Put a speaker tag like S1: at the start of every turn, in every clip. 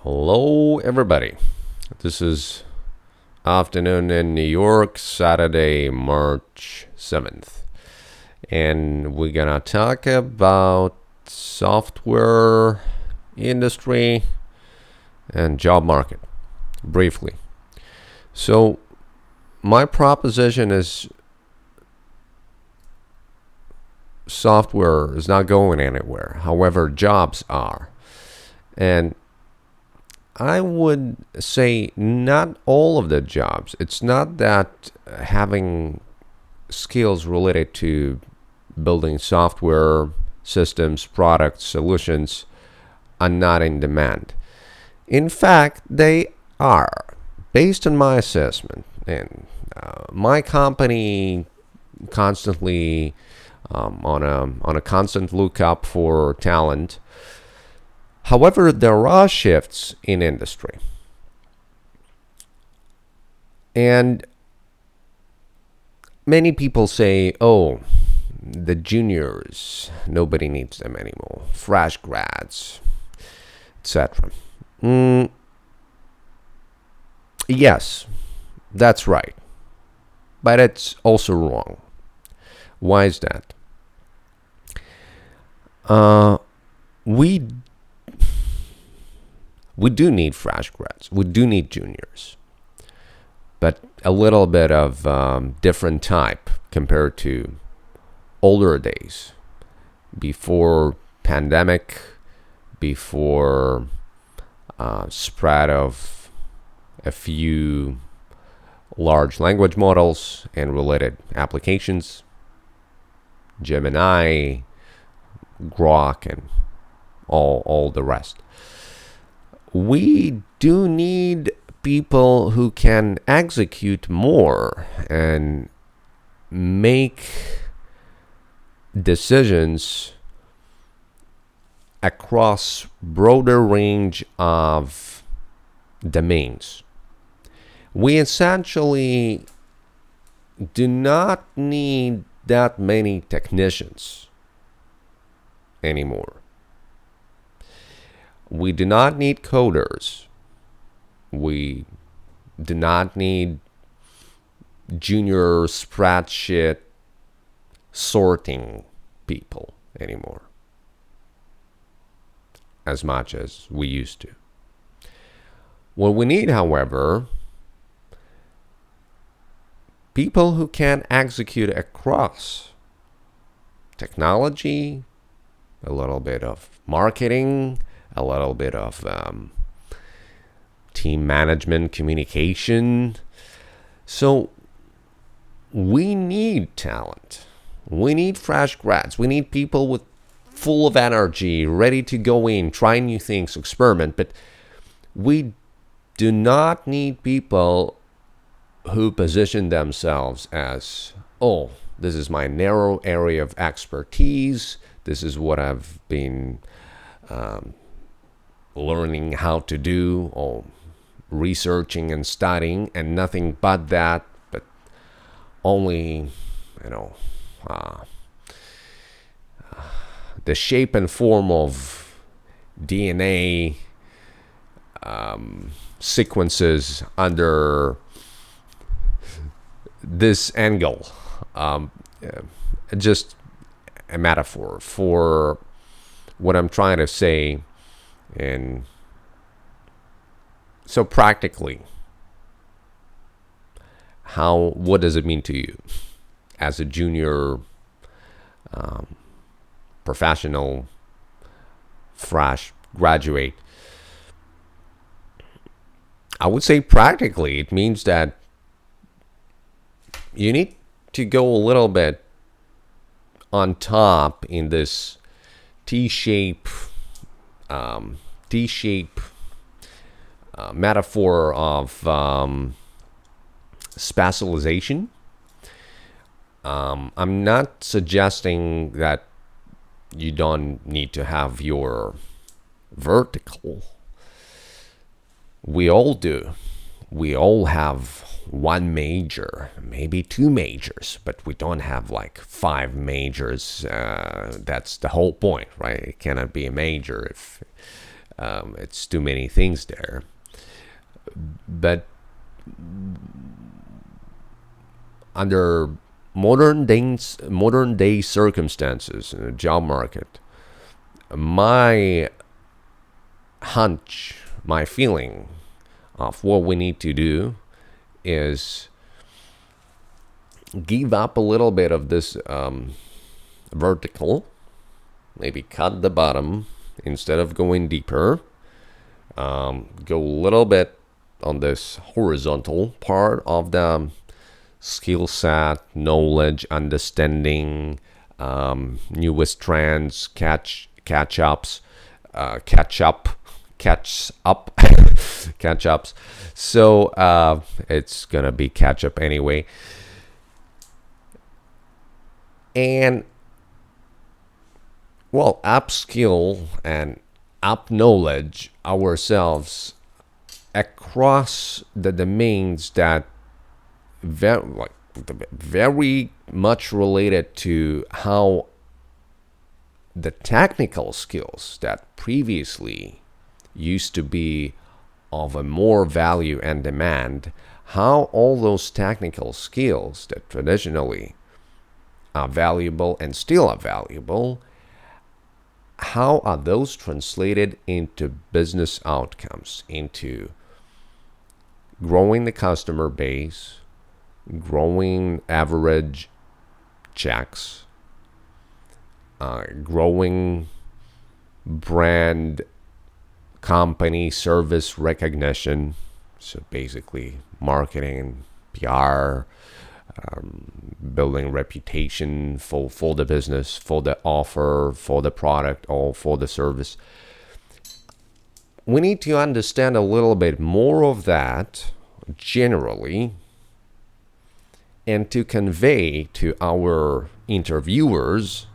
S1: Hello, everybody. This is afternoon in New York, Saturday, March 7th. And we're gonna talk about software industry and job market briefly. So, my proposition is software is not going anywhere. However, jobs are. And I would say not all of the jobs. It's not that having skills related to building software systems, products, solutions are not in demand. In fact, they are. Based on my assessment, and my company constantly on a constant lookup for talent. However, there are shifts in industry. And many people say, oh, the juniors, nobody needs them anymore, fresh grads, etc. Yes, that's right. But it's also wrong. Why is that? We do need fresh grads. We do need juniors, but a little bit of different type compared to older days, before pandemic, before spread of a few large language models and related applications, Gemini, Grok, and all the rest. We do need people who can execute more and make decisions across broader range of domains. We essentially do not need that many technicians anymore. We do not need coders. We do not need junior spreadsheet sorting people anymore as much as we used to. What we need, however, people who can execute across technology, a little bit of marketing, a little bit of team management, communication. So we need talent. We need fresh grads. We need people with full of energy, ready to go in, try new things, experiment. But we do not need people who position themselves as, oh, this is my narrow area of expertise. This is what I've been learning how to do, or researching and studying, and nothing but that, but only, the shape and form of DNA sequences under this angle. Just a metaphor for what I'm trying to say. And so practically, what does it mean to you as a junior professional, fresh graduate? I would say practically it means that you need to go a little bit on top in this T-shape metaphor of specialization. I'm not suggesting that you don't need to have your vertical. We all do. We all have one major, maybe two majors, but we don't have like five majors. That's the whole point, right? It cannot be a major if It's too many things there. But under modern day circumstances in the job market, my hunch, my feeling of what we need to do is give up a little bit of this vertical, maybe cut the bottom instead of going deeper, go a little bit on this horizontal part of the skill set, knowledge, understanding, newest trends, catch ups, catch up, catch ups. So it's gonna be catch up anyway. And well, upskill and up knowledge ourselves across the domains that very much related to how the technical skills that previously used to be of a more value and demand, how all those technical skills that traditionally are valuable and still are valuable, how are those translated into business outcomes, into growing the customer base, growing average checks, growing brand, company, service recognition. So basically marketing, PR, building reputation for the business, for the offer, for the product, or for the service. We need to understand a little bit more of that generally, and to convey to our interviewers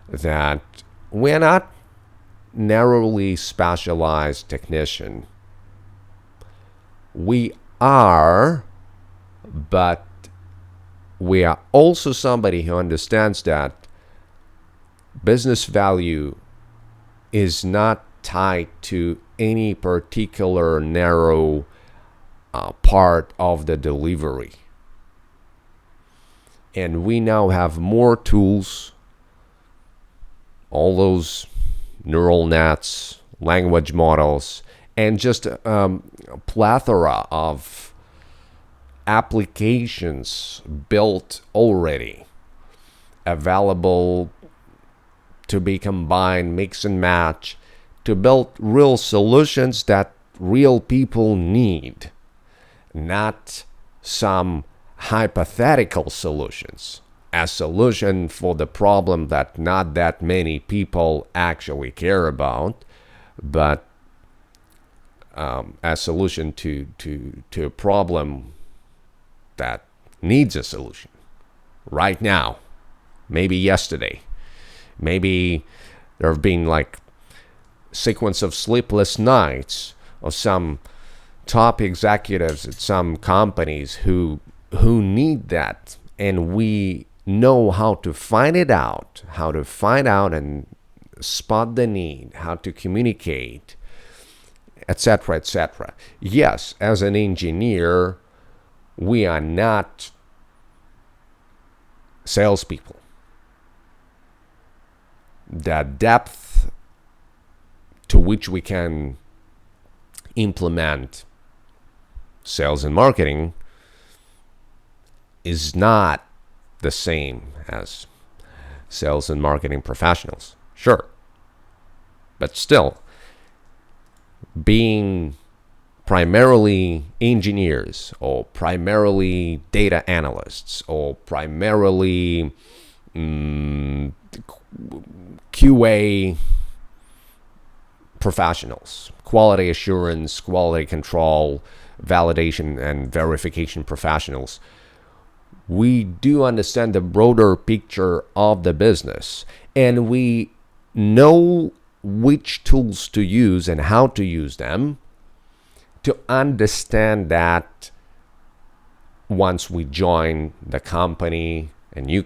S1: that we're not narrowly specialized technician. We are, but we are also somebody who understands that business value is not tied to any particular narrow part of the delivery. And we now have more tools, all those neural nets, language models, and just a plethora of applications built already, available to be combined, mix and match, to build real solutions that real people need, not some hypothetical solutions, a solution for the problem that not that many people actually care about, but a solution to a problem that needs a solution right now, maybe yesterday, maybe there have been like sequence of sleepless nights of some top executives at some companies who need that, and we know how to find out and spot the need, how to communicate, etc., etc. Yes, as an engineer, we are not salespeople. The depth to which we can implement sales and marketing is not the same as sales and marketing professionals. Sure. But still, being primarily engineers or primarily data analysts or primarily QA professionals, quality assurance, quality control, validation and verification professionals, we do understand the broader picture of the business, and we know which tools to use and how to use them to understand that once we join the company, a new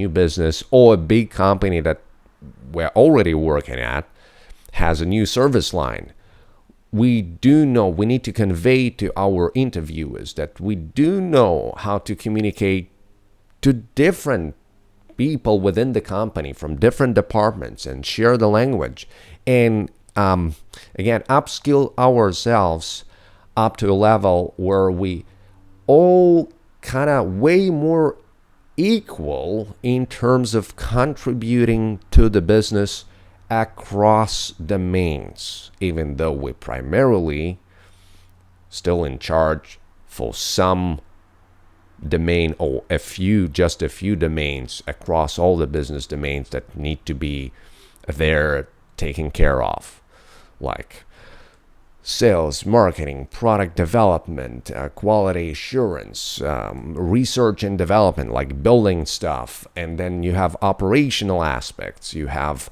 S1: business, or a big company that we're already working at, has a new service line, we do know, we need to convey to our interviewers that we do know how to communicate to different people within the company from different departments and share the language. And again, upskill ourselves up to a level where we all kind of way more equal in terms of contributing to the business across domains, even though we're primarily still in charge for some domain or just a few domains across all the business domains that need to be there taken care of, like sales, marketing, product development, quality assurance, research and development, like building stuff. And then you have operational aspects, you have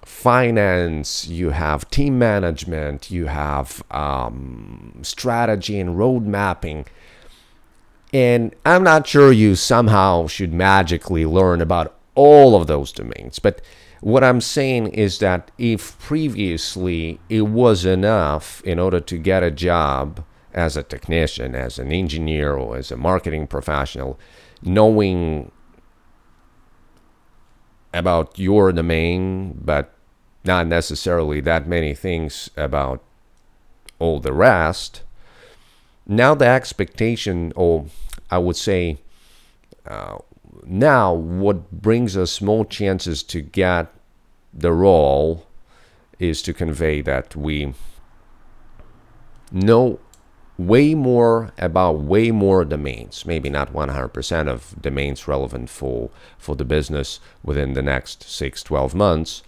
S1: finance, you have team management, you have strategy and road mapping. And I'm not sure you somehow should magically learn about all of those domains. But what I'm saying is that if previously it was enough in order to get a job as a technician, as an engineer, or as a marketing professional, knowing about your domain, but not necessarily that many things about all the rest, now the expectation, or I would say, now what brings us more chances to get the role is to convey that we know way more about way more domains, maybe not 100% of domains relevant for the business within the next 6-12 months,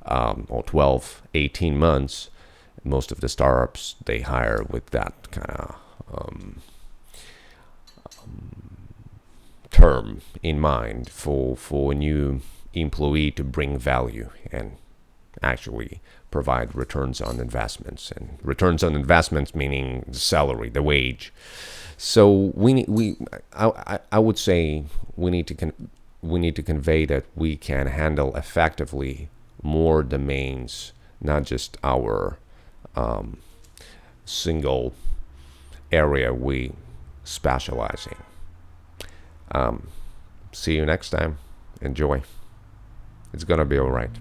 S1: or 12-18 months. Most of the startups, they hire with that kind of term in mind for a new employee to bring value and actually provide returns on investments. And returns on investments meaning the salary, the wage. So I would say we need to convey that we can handle effectively more domains, not just our single area we specialize in. See you next time. Enjoy. It's gonna be all right.